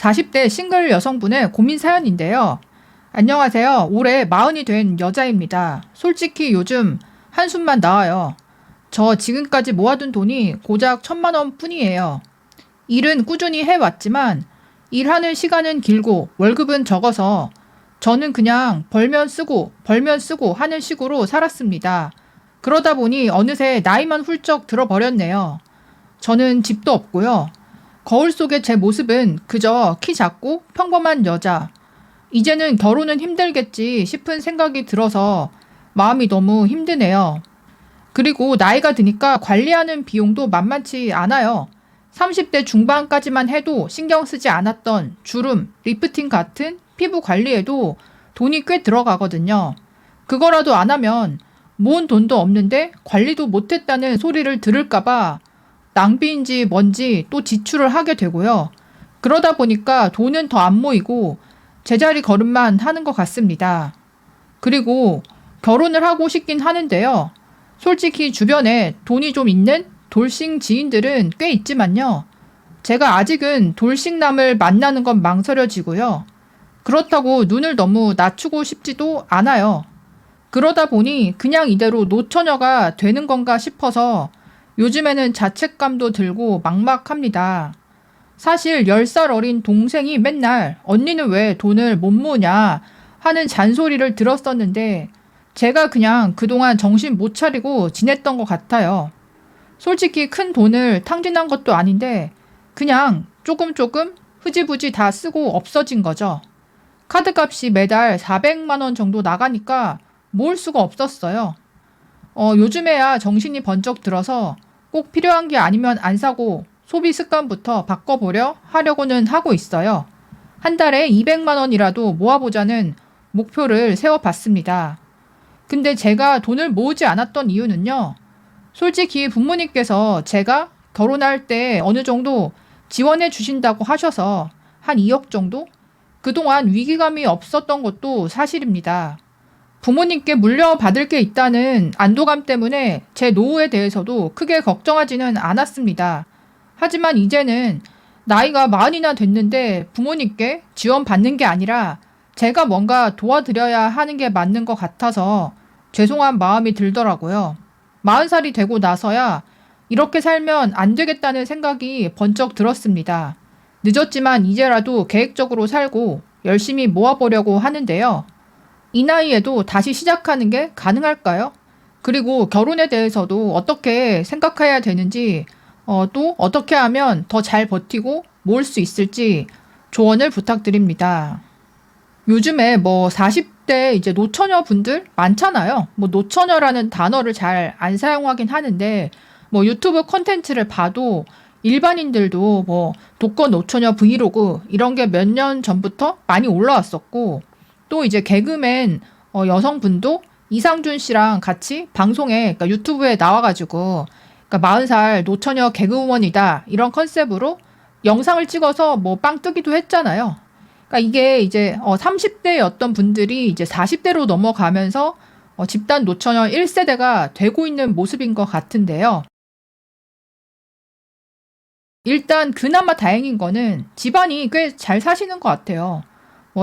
40대 싱글 여성분의 고민 사연인데요. 안녕하세요. 올해 40이 된 여자입니다. 솔직히 요즘 한숨만 나와요. 저 지금까지 모아둔 돈이 고작 1,000만 원 뿐이에요. 일은 꾸준히 해왔지만 일하는 시간은 길고 월급은 적어서 저는 그냥 벌면 쓰고 하는 식으로 살았습니다. 그러다 보니 어느새 나이만 훌쩍 들어버렸네요. 저는 집도 없고요. 거울 속의 제 모습은 그저 키 작고 평범한 여자. 이제는 결혼은 힘들겠지 싶은 생각이 들어서 마음이 너무 힘드네요. 그리고 나이가 드니까 관리하는 비용도 만만치 않아요. 30대 중반까지만 해도 신경 쓰지 않았던 주름, 리프팅 같은 피부 관리에도 돈이 꽤 들어가거든요. 그거라도 안 하면 모은 돈도 없는데 관리도 못했다는 소리를 들을까봐 낭비인지 뭔지 또 지출을 하게 되고요. 그러다 보니까 돈은 더 안 모이고 제자리 걸음만 하는 것 같습니다. 그리고 결혼을 하고 싶긴 하는데요. 솔직히 주변에 돈이 좀 있는 돌싱 지인들은 꽤 있지만요. 제가 아직은 돌싱남을 만나는 건 망설여지고요. 그렇다고 눈을 너무 낮추고 싶지도 않아요. 그러다 보니 그냥 이대로 노처녀가 되는 건가 싶어서 요즘에는 자책감도 들고 막막합니다. 사실 10살 어린 동생이 맨날 언니는 왜 돈을 못 모으냐 하는 잔소리를 들었었는데 제가 그냥 그동안 정신 못 차리고 지냈던 것 같아요. 솔직히 큰 돈을 탕진한 것도 아닌데 그냥 조금 흐지부지 다 쓰고 없어진 거죠. 카드값이 매달 400만 원 정도 나가니까 모을 수가 없었어요. 요즘에야 정신이 번쩍 들어서 꼭 필요한 게 아니면 안 사고 소비 습관부터 바꿔보려 하려고는 하고 있어요. 한 달에 200만 원이라도 모아보자는 목표를 세워봤습니다. 근데 제가 돈을 모으지 않았던 이유는요. 솔직히 부모님께서 제가 결혼할 때 어느 정도 지원해 주신다고 하셔서 한 2억 정도? 그동안 위기감이 없었던 것도 사실입니다. 부모님께 물려받을 게 있다는 안도감 때문에 제 노후에 대해서도 크게 걱정하지는 않았습니다. 하지만 이제는 나이가 40이나 됐는데 부모님께 지원받는 게 아니라 제가 뭔가 도와드려야 하는 게 맞는 것 같아서 죄송한 마음이 들더라고요. 40살이 되고 나서야 이렇게 살면 안 되겠다는 생각이 번쩍 들었습니다. 늦었지만 이제라도 계획적으로 살고 열심히 모아보려고 하는데요. 이 나이에도 다시 시작하는 게 가능할까요? 그리고 결혼에 대해서도 어떻게 생각해야 되는지, 또 어떻게 하면 더 잘 버티고 모을 수 있을지 조언을 부탁드립니다. 요즘에 40대 이제 노처녀 분들 많잖아요. 노처녀라는 단어를 잘 안 사용하긴 하는데, 유튜브 콘텐츠를 봐도 일반인들도 독거 노처녀 브이로그 이런 게 몇 년 전부터 많이 올라왔었고, 또 이제 개그맨 여성분도 이상준 씨랑 같이 방송에, 그러니까 유튜브에 나와가지고, 그러니까 40살 노처녀 개그우먼이다 이런 컨셉으로 영상을 찍어서 빵 뜨기도 했잖아요. 그러니까 이게 이제 30대였던 분들이 이제 40대로 넘어가면서 집단 노처녀 1세대가 되고 있는 모습인 것 같은데요. 일단 그나마 다행인 거는 집안이 꽤 잘 사시는 것 같아요.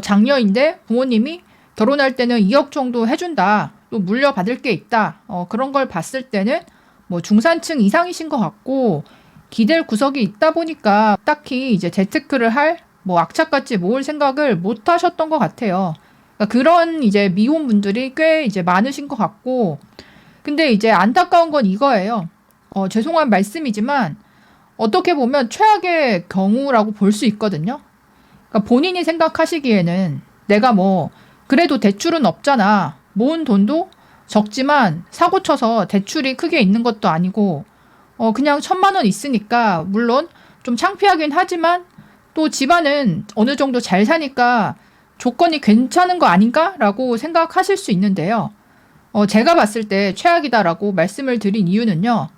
장녀인데 부모님이 결혼할 때는 2억 정도 해준다. 또 물려받을 게 있다. 그런 걸 봤을 때는 중산층 이상이신 것 같고 기댈 구석이 있다 보니까 딱히 이제 재테크를 할 악착같이 모을 생각을 못 하셨던 것 같아요. 그러니까 그런 이제 미혼분들이 꽤 이제 많으신 것 같고 근데 이제 안타까운 건 이거예요. 죄송한 말씀이지만 어떻게 보면 최악의 경우라고 볼 수 있거든요. 그러니까 본인이 생각하시기에는 내가 그래도 대출은 없잖아. 모은 돈도 적지만 사고 쳐서 대출이 크게 있는 것도 아니고 그냥 1,000만 원 있으니까 물론 좀 창피하긴 하지만 또 집안은 어느 정도 잘 사니까 조건이 괜찮은 거 아닌가라고 생각하실 수 있는데요. 제가 봤을 때 최악이다라고 말씀을 드린 이유는요.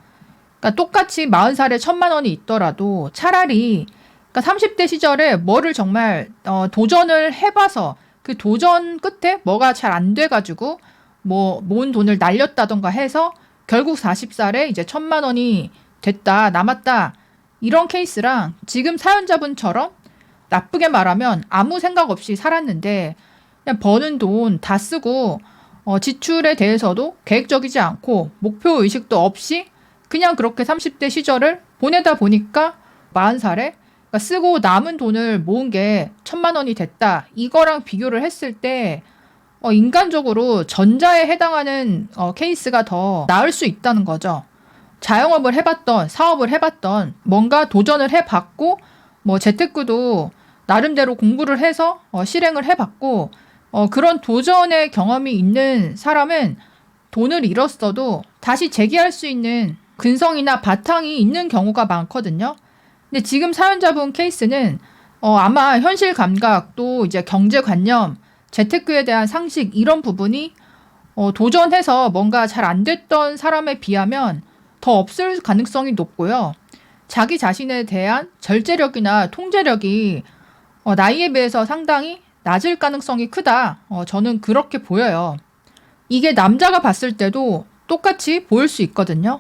그러니까 똑같이 40살에 1,000만 원이 있더라도 차라리 그러니까 30대 시절에 뭐를 정말 도전을 해봐서 그 도전 끝에 뭐가 잘 안 돼가지고 모은 돈을 날렸다던가 해서 결국 40살에 이제 1,000만 원이 됐다 남았다 이런 케이스랑 지금 사연자분처럼 나쁘게 말하면 아무 생각 없이 살았는데 그냥 버는 돈 다 쓰고 지출에 대해서도 계획적이지 않고 목표 의식도 없이 그냥 그렇게 30대 시절을 보내다 보니까 40살에 그러니까 쓰고 남은 돈을 모은 게 1,000만 원이 됐다. 이거랑 비교를 했을 때 인간적으로 전자에 해당하는 케이스가 더 나을 수 있다는 거죠. 자영업을 해봤던 사업을 해봤던 뭔가 도전을 해봤고 뭐 재테크도 나름대로 공부를 해서 실행을 해봤고 그런 도전의 경험이 있는 사람은 돈을 잃었어도 다시 재기할 수 있는 근성이나 바탕이 있는 경우가 많거든요. 근데 지금 사연자분 케이스는 아마 현실 감각 또 이제 경제관념, 재테크에 대한 상식 이런 부분이 도전해서 뭔가 잘 안 됐던 사람에 비하면 더 없을 가능성이 높고요. 자기 자신에 대한 절제력이나 통제력이 나이에 비해서 상당히 낮을 가능성이 크다. 저는 그렇게 보여요. 이게 남자가 봤을 때도 똑같이 보일 수 있거든요.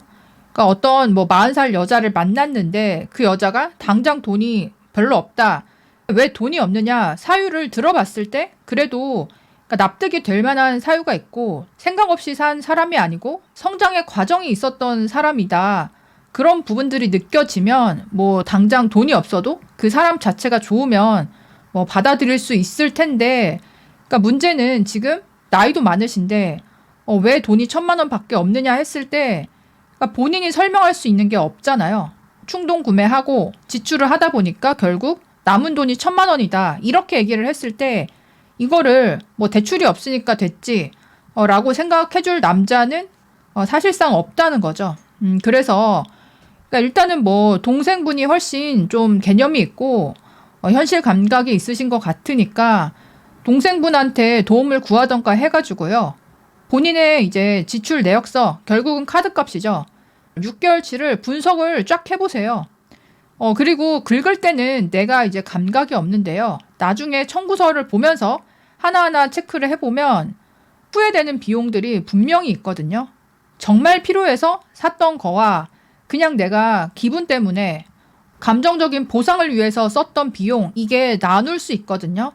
그러니까 어떤 40살 여자를 만났는데 그 여자가 당장 돈이 별로 없다. 왜 돈이 없느냐? 사유를 들어봤을 때 그래도 그러니까 납득이 될 만한 사유가 있고 생각 없이 산 사람이 아니고 성장의 과정이 있었던 사람이다. 그런 부분들이 느껴지면 당장 돈이 없어도 그 사람 자체가 좋으면 받아들일 수 있을 텐데 그러니까 문제는 지금 나이도 많으신데 왜 돈이 1,000만 원 밖에 없느냐 했을 때 그러니까 본인이 설명할 수 있는 게 없잖아요. 충동 구매하고 지출을 하다 보니까 결국 남은 돈이 1,000만 원이다. 이렇게 얘기를 했을 때 이거를 대출이 없으니까 됐지 라고 생각해줄 남자는 사실상 없다는 거죠. 그래서 그러니까 일단은 동생분이 훨씬 좀 개념이 있고 현실 감각이 있으신 것 같으니까 동생분한테 도움을 구하던가 해가지고요. 본인의 이제 지출 내역서 결국은 카드값이죠. 6개월치를 분석을 쫙 해보세요. 그리고 긁을 때는 내가 이제 감각이 없는데요. 나중에 청구서를 보면서 하나하나 체크를 해보면 후회되는 비용들이 분명히 있거든요. 정말 필요해서 샀던 거와 그냥 내가 기분 때문에 감정적인 보상을 위해서 썼던 비용, 이게 나눌 수 있거든요.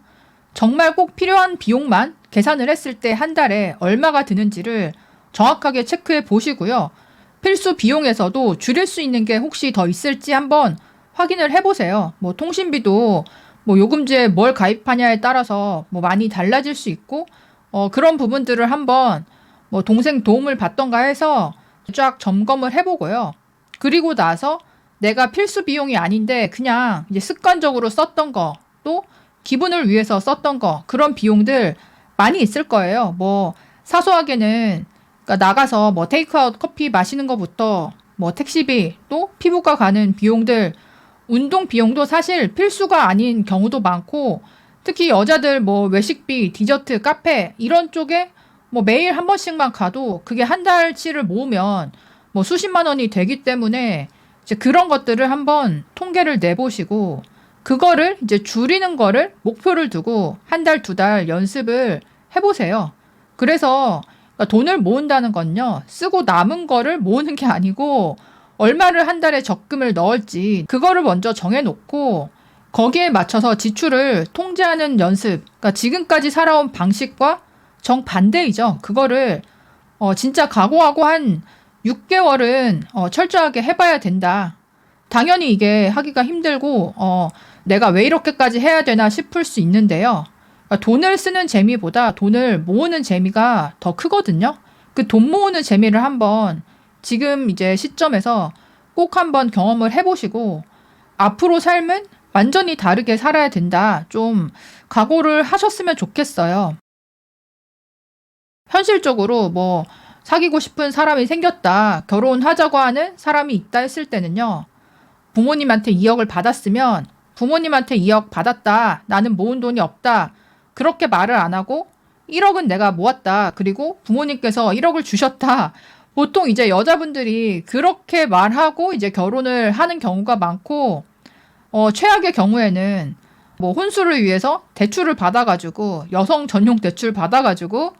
정말 꼭 필요한 비용만 계산을 했을 때 한 달에 얼마가 드는지를 정확하게 체크해 보시고요. 필수 비용에서도 줄일 수 있는 게 혹시 더 있을지 한번 확인을 해보세요. 통신비도 요금제에 뭘 가입하냐에 따라서 많이 달라질 수 있고 그런 부분들을 한번 동생 도움을 받던가 해서 쫙 점검을 해보고요. 그리고 나서 내가 필수 비용이 아닌데 그냥 이제 습관적으로 썼던 거, 또 기분을 위해서 썼던 거, 그런 비용들 많이 있을 거예요. 사소하게는 그러니까 나가서 테이크아웃 커피 마시는 거부터 택시비, 또 피부과 가는 비용들, 운동 비용도 사실 필수가 아닌 경우도 많고 특히 여자들 외식비, 디저트, 카페 이런 쪽에 매일 한 번씩만 가도 그게 한 달치를 모으면 수십만 원이 되기 때문에 이제 그런 것들을 한번 통계를 내보시고 그거를 이제 줄이는 거를 목표를 두고 한 달, 2달 연습을 해보세요. 그래서 돈을 모은다는 건요, 쓰고 남은 거를 모으는 게 아니고 얼마를 한 달에 적금을 넣을지 그거를 먼저 정해놓고 거기에 맞춰서 지출을 통제하는 연습. 그러니까 지금까지 살아온 방식과 정반대이죠. 그거를 진짜 각오하고 한 6개월은 철저하게 해봐야 된다. 당연히 이게 하기가 힘들고 내가 왜 이렇게까지 해야 되나 싶을 수 있는데요. 그러니까 돈을 쓰는 재미보다 돈을 모으는 재미가 더 크거든요. 그 돈 모으는 재미를 한번 지금 이제 시점에서 꼭 한번 경험을 해보시고 앞으로 삶은 완전히 다르게 살아야 된다. 좀 각오를 하셨으면 좋겠어요. 현실적으로 사귀고 싶은 사람이 생겼다, 결혼하자고 하는 사람이 있다 했을 때는요. 부모님한테 2억을 받았으면 부모님한테 2억 받았다, 나는 모은 돈이 없다, 그렇게 말을 안 하고 1억은 내가 모았다, 그리고 부모님께서 1억을 주셨다. 보통 이제 여자분들이 그렇게 말하고 이제 결혼을 하는 경우가 많고 최악의 경우에는 혼수를 위해서 대출을 받아가지고 여성 전용 대출 받아가지고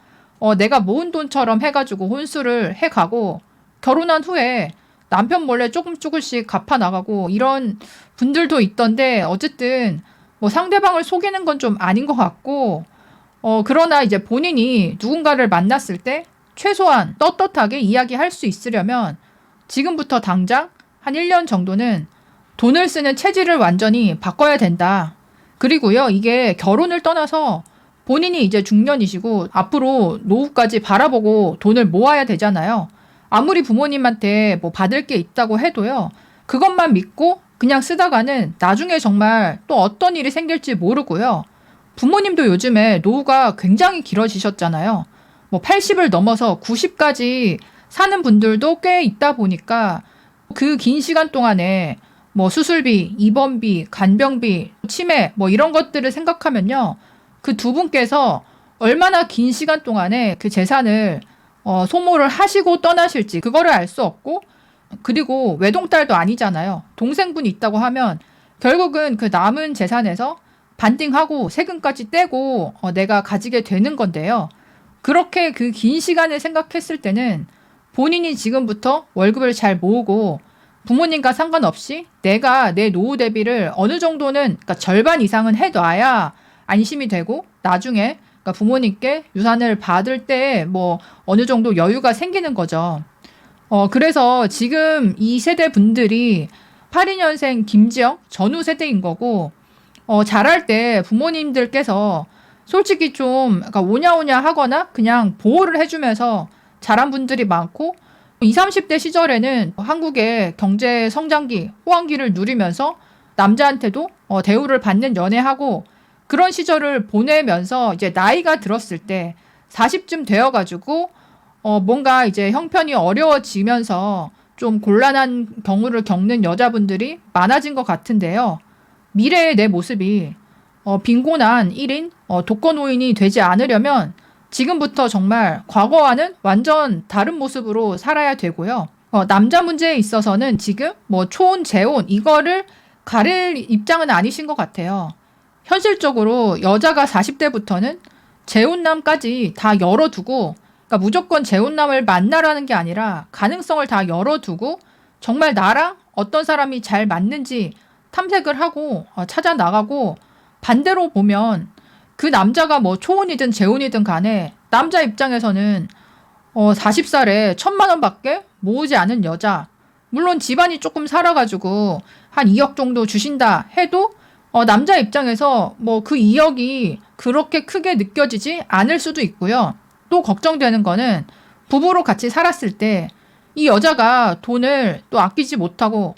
내가 모은 돈처럼 해가지고 혼수를 해가고 결혼한 후에 남편 몰래 조금씩 갚아 나가고 이런 분들도 있던데 어쨌든 뭐 상대방을 속이는 건 좀 아닌 것 같고, 그러나 이제 본인이 누군가를 만났을 때 최소한 떳떳하게 이야기할 수 있으려면 지금부터 당장 한 1년 정도는 돈을 쓰는 체질을 완전히 바꿔야 된다. 그리고요, 이게 결혼을 떠나서 본인이 이제 중년이시고 앞으로 노후까지 바라보고 돈을 모아야 되잖아요. 아무리 부모님한테 뭐 받을 게 있다고 해도요, 그것만 믿고 그냥 쓰다가는 나중에 정말 또 어떤 일이 생길지 모르고요. 부모님도 요즘에 노후가 굉장히 길어지셨잖아요. 뭐 80을 넘어서 90까지 사는 분들도 꽤 있다 보니까 그 긴 시간 동안에 뭐 수술비, 입원비, 간병비, 치매 뭐 이런 것들을 생각하면요. 그 두 분께서 얼마나 긴 시간 동안에 그 재산을 소모를 하시고 떠나실지 그거를 알 수 없고, 그리고 외동딸도 아니잖아요. 동생분이 있다고 하면 결국은 그 남은 재산에서 반띵하고 세금까지 떼고 내가 가지게 되는 건데요. 그렇게 그 긴 시간을 생각했을 때는 본인이 지금부터 월급을 잘 모으고 부모님과 상관없이 내가 내 노후 대비를 어느 정도는, 그러니까 절반 이상은 해놔야 안심이 되고 나중에 그러니까 부모님께 유산을 받을 때 뭐 어느 정도 여유가 생기는 거죠. 그래서 지금 이 세대 분들이 82년생 김지영 전후 세대인 거고, 자랄 때 부모님들께서 솔직히 좀 그러니까 오냐오냐 하거나 그냥 보호를 해주면서 자란 분들이 많고, 20, 30대 시절에는 한국의 경제 성장기, 호황기를 누리면서 남자한테도 대우를 받는 연애하고 그런 시절을 보내면서 이제 나이가 들었을 때 40쯤 되어가지고 뭔가 이제 형편이 어려워지면서 좀 곤란한 경우를 겪는 여자분들이 많아진 것 같은데요. 미래의 내 모습이 빈곤한 1인 독거노인이 되지 않으려면 지금부터 정말 과거와는 완전 다른 모습으로 살아야 되고요. 남자 문제에 있어서는 지금 뭐 초혼, 재혼 이거를 가릴 입장은 아니신 것 같아요. 현실적으로 여자가 40대부터는 재혼남까지 다 열어두고, 그러니까 무조건 재혼남을 만나라는 게 아니라 가능성을 다 열어두고 정말 나랑 어떤 사람이 잘 맞는지 탐색을 하고 찾아 나가고, 반대로 보면 그 남자가 뭐 초혼이든 재혼이든 간에 남자 입장에서는 40살에 1,000만 원밖에 모으지 않은 여자, 물론 집안이 조금 살아가지고 한 2억 정도 주신다 해도 남자 입장에서 뭐 그 2억이 그렇게 크게 느껴지지 않을 수도 있고요. 또 걱정되는 거는 부부로 같이 살았을 때 이 여자가 돈을 또 아끼지 못하고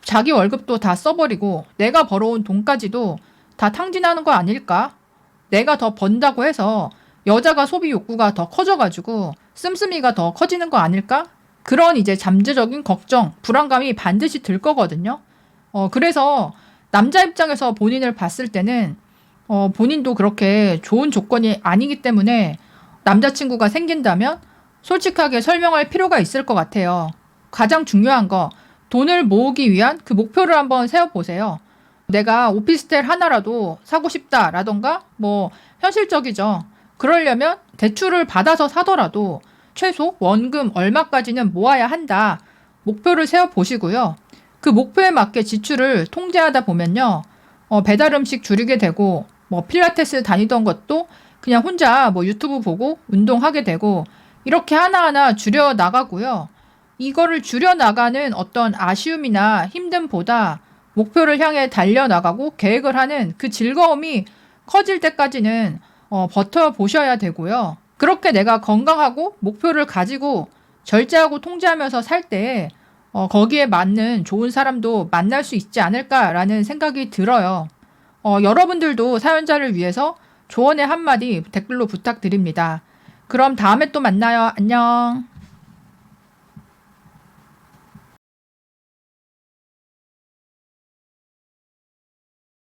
자기 월급도 다 써버리고 내가 벌어온 돈까지도 다 탕진하는 거 아닐까? 내가 더 번다고 해서 여자가 소비 욕구가 더 커져가지고 씀씀이가 더 커지는 거 아닐까? 그런 이제 잠재적인 걱정, 불안감이 반드시 들 거거든요. 그래서 남자 입장에서 본인을 봤을 때는 본인도 그렇게 좋은 조건이 아니기 때문에 남자친구가 생긴다면 솔직하게 설명할 필요가 있을 것 같아요. 가장 중요한 거, 돈을 모으기 위한 그 목표를 한번 세워보세요. 내가 오피스텔 하나라도 사고 싶다라던가 뭐 현실적이죠. 그러려면 대출을 받아서 사더라도 최소 원금 얼마까지는 모아야 한다. 목표를 세워보시고요. 그 목표에 맞게 지출을 통제하다 보면요. 배달 음식 줄이게 되고 뭐 필라테스 다니던 것도 그냥 혼자 뭐 유튜브 보고 운동하게 되고 이렇게 하나하나 줄여 나가고요. 이거를 줄여 나가는 어떤 아쉬움이나 힘듦보다 목표를 향해 달려나가고 계획을 하는 그 즐거움이 커질 때까지는 버텨보셔야 되고요. 그렇게 내가 건강하고 목표를 가지고 절제하고 통제하면서 살 때 거기에 맞는 좋은 사람도 만날 수 있지 않을까라는 생각이 들어요. 여러분들도 사연자를 위해서 조언의 한마디 댓글로 부탁드립니다. 그럼 다음에 또 만나요. 안녕.